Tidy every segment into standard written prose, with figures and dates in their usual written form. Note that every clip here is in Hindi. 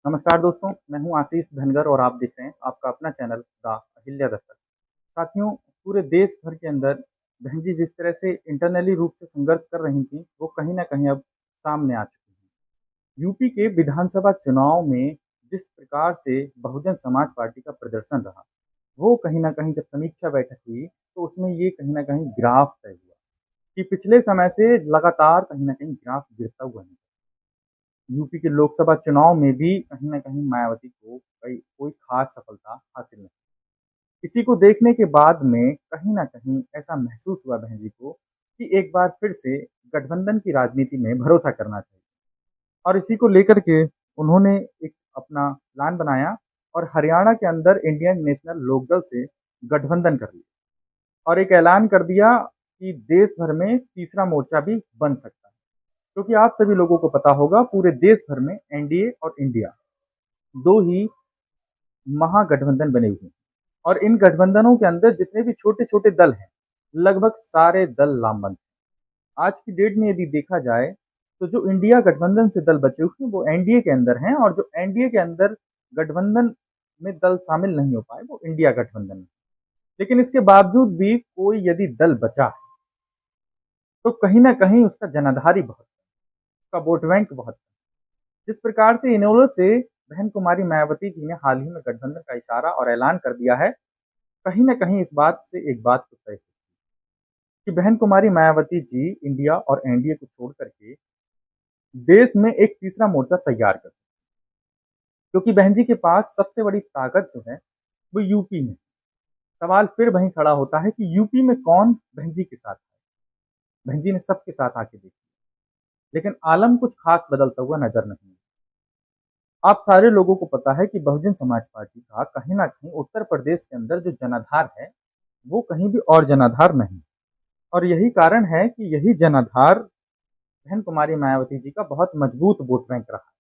नमस्कार दोस्तों, मैं हूं आशीष धनगर और आप देख रहे हैं आपका अपना चैनल द अहिल्या दस्तक। साथियों, पूरे देश भर के अंदर बहन जी जिस तरह से इंटरनली रूप से संघर्ष कर रही थी, वो कहीं ना कहीं अब सामने आ चुकी है। यूपी के विधानसभा चुनाव में जिस प्रकार से बहुजन समाज पार्टी का प्रदर्शन रहा, वो कहीं ना कहीं जब समीक्षा बैठक हुई तो उसमें ये कहीं ना कहीं ग्राफ तय हुआ कि पिछले समय से लगातार कहीं ना कहीं ग्राफ गिरता हुआ नहीं। यूपी के लोकसभा चुनाव में भी कहीं न कहीं मायावती को कोई खास सफलता हासिल नहीं। इसी को देखने के बाद में कहीं न कहीं ऐसा महसूस हुआ बहन जी को कि एक बार फिर से गठबंधन की राजनीति में भरोसा करना चाहिए। और इसी को लेकर के उन्होंने एक अपना प्लान बनाया और हरियाणा के अंदर इंडियन नेशनल लोकदल से गठबंधन कर लिया और एक ऐलान कर दिया कि देश भर में तीसरा मोर्चा भी बन सकता है। क्योंकि आप सभी लोगों को पता होगा, पूरे देश भर में एनडीए और इंडिया दो ही महागठबंधन बने हुए हैं और इन गठबंधनों के अंदर जितने भी छोटे छोटे दल हैं, लगभग सारे दल लामबंद हैं। आज की डेट में यदि देखा जाए तो जो इंडिया गठबंधन से दल बचे हुए हैं वो एनडीए के अंदर हैं और जो एनडीए के अंदर गठबंधन में दल शामिल नहीं हो पाए वो इंडिया गठबंधन में। लेकिन इसके बावजूद भी कोई यदि दल बचा है तो कहीं ना कहीं उसका जनाधारी बहुत है, उसका वोट बैंक बहुत है। जिस प्रकार से इनेलो से बहन कुमारी मायावती जी ने हाल ही में गठबंधन का इशारा और ऐलान कर दिया है, कहीं न कहीं इस बात से एक बात तो तय है कि बहन कुमारी मायावती जी इंडिया और एनडीए को छोड़ करके देश में एक तीसरा मोर्चा तैयार कर सकते हैं। क्योंकि बहन जी के पास सबसे बड़ी ताकत जो है वो यूपी में। सवाल फिर वहीं खड़ा होता है कि यूपी में कौन बहन जी के साथ है। बहन जी ने सबके साथ आके देखी, लेकिन आलम कुछ खास बदलता हुआ नजर नहीं। आप सारे लोगों को पता है कि बहुजन समाज पार्टी का कहीं ना कहीं उत्तर प्रदेश के अंदर जो जनाधार है वो कहीं भी और जनाधार नहीं। और यही कारण है कि यही जनाधार बहन कुमारी मायावती जी का बहुत मजबूत वोट बैंक रहा है,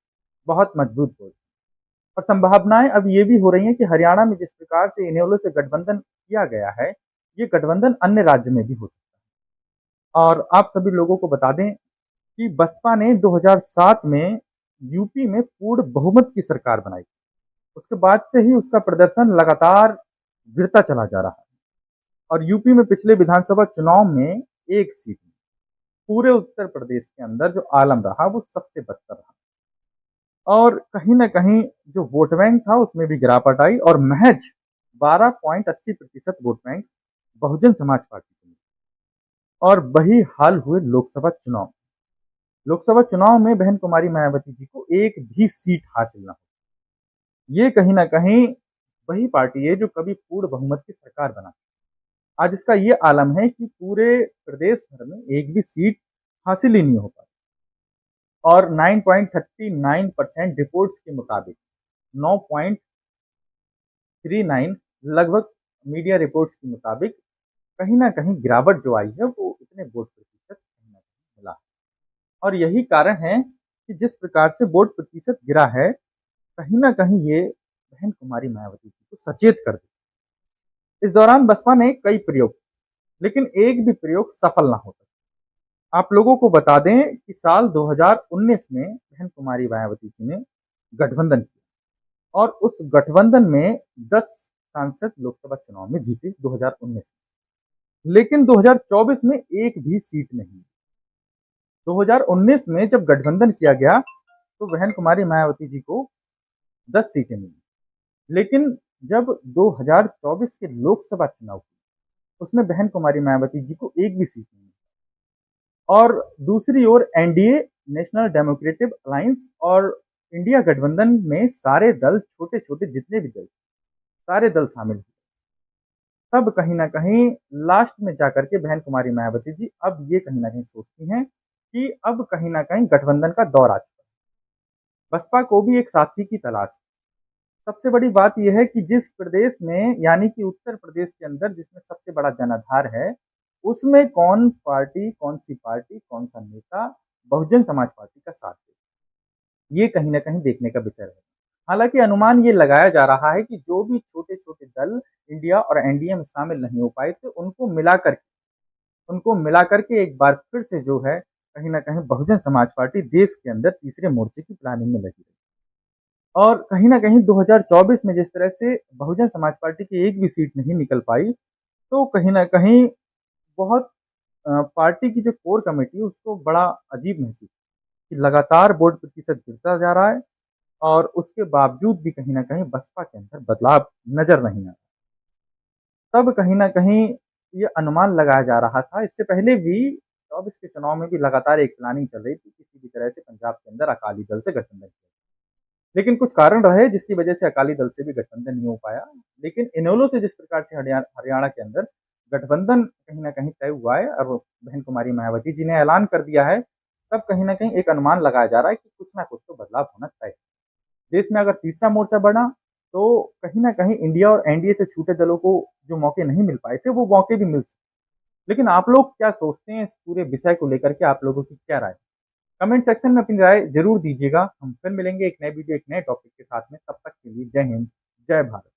बहुत मजबूत वोट। और संभावनाएं अब ये भी हो रही हैं कि हरियाणा में जिस प्रकार से इनेलो से गठबंधन किया गया है, ये गठबंधन अन्य राज्य में भी हो सकता है। और आप सभी लोगों को बता दें कि बसपा ने 2007 में यूपी में पूर्ण बहुमत की सरकार बनाई। उसके बाद से ही उसका प्रदर्शन लगातार गिरता चला जा रहा है और यूपी में पिछले विधानसभा चुनाव में एक सीट में पूरे उत्तर प्रदेश के अंदर जो आलम रहा वो सबसे बदतर रहा और कहीं ना कहीं जो वोट बैंक था उसमें भी गिरावट आई और महज 12.80% vote bank Bahujan Samaj party को मिला। और वही हाल हुए लोकसभा चुनाव में बहन कुमारी मायावती जी को एक भी सीट हासिल न हो। ये कहीं ना कहीं वही पार्टी है जो कभी पूर्ण बहुमत की सरकार बना। आज इसका ये आलम है कि पूरे प्रदेश भर में एक भी सीट हासिल ही नहीं हो पाई और 9.39% रिपोर्ट्स के मुताबिक 9.39 लगभग मीडिया रिपोर्ट्स के मुताबिक कहीं ना कहीं गिरावट जो आई है वो इतने वोट प्रतिशत कहीं ना कहीं मिला है। और यही कारण है कि जिस प्रकार से वोट प्रतिशत गिरा है, कहीं ना कहीं ये बहन कुमारी मायावती जी को सचेत कर दिया। इस दौरान बसपा ने कई प्रयोग, लेकिन एक भी प्रयोग सफल ना हो सका। आप लोगों को बता दें कि साल 2019 में बहन कुमारी मायावती जी ने गठबंधन किया और उस गठबंधन में 10 सांसद लोकसभा चुनाव में जीते 2019 में। लेकिन 2024 में एक भी सीट नहीं। 2019 में जब गठबंधन किया गया तो बहन कुमारी मायावती जी को 10 सीटें मिली, लेकिन जब 2024 के लोकसभा चुनाव हुए उसमें बहन कुमारी मायावती जी को एक भी सीट नहीं मिली। और दूसरी ओर एनडीए नेशनल डेमोक्रेटिक अलायंस और इंडिया गठबंधन में सारे दल, छोटे छोटे जितने भी दल, सारे दल शामिल हुए। तब कहीं ना कहीं लास्ट में जाकर के बहन कुमारी मायावती जी अब ये कहीं ना कहीं सोचती हैं कि अब कहीं ना कहीं गठबंधन का दौर आ चुका है, बसपा को भी एक साथी की तलाश है। सबसे बड़ी बात यह है कि जिस प्रदेश में यानी कि उत्तर प्रदेश के अंदर जिसमें सबसे बड़ा जनाधार है, उसमें कौन सी पार्टी, कौन सा नेता बहुजन समाज पार्टी का साथ दे, ये कहीं ना कहीं देखने का विषय है। हालांकि अनुमान ये लगाया जा रहा है कि जो भी छोटे छोटे दल इंडिया और एनडीए में शामिल नहीं हो पाए थे उनको मिलाकर के एक बार फिर से जो है कहीं ना कहीं बहुजन समाज पार्टी देश के अंदर तीसरे मोर्चे की प्लानिंग में लगी रही। और कहीं न कहीं 2024 में जिस तरह से बहुजन समाज पार्टी की एक भी सीट नहीं निकल पाई, तो कहीं न कहीं बहुत पार्टी की जो कोर कमेटी है उसको बड़ा अजीब महसूस कि लगातार वोट प्रतिशत गिरता जा रहा है और उसके बावजूद भी कहीं न कहीं बसपा के अंदर बदलाव नज़र नहीं आ रहा। तब कहीं न कहीं ये अनुमान लगाया जा रहा था, इससे पहले भी 24 के चुनाव में भी लगातार एक प्लानिंग चल रही थी, किसी भी तरह से पंजाब के अंदर अकाली दल से गठबंधन किया। लेकिन कुछ कारण रहे जिसकी वजह से अकाली दल से भी गठबंधन नहीं हो पाया। लेकिन इनेलो से जिस प्रकार से हरियाणा के अंदर गठबंधन कहीं न कहीं तय हुआ है और बहन कुमारी मायावती जी ने ऐलान कर दिया है, तब कहीं न कहीं एक अनुमान लगाया जा रहा है कि कुछ ना कुछ तो बदलाव होना तय है। देश में अगर तीसरा मोर्चा बना, तो कहीं न कहीं इंडिया और एनडीए से छूटे दलों को जो मौके नहीं मिल पाए थे, वो मौके भी मिल सकते। लेकिन आप लोग क्या सोचते हैं इस पूरे विषय को लेकर के आप लोगों की क्या राय है? कमेंट सेक्शन में अपनी राय ज़रूर दीजिएगा। हम फिर मिलेंगे एक नए वीडियो, एक नए टॉपिक के साथ में। तब तक के लिए जय हिंद, जय भारत।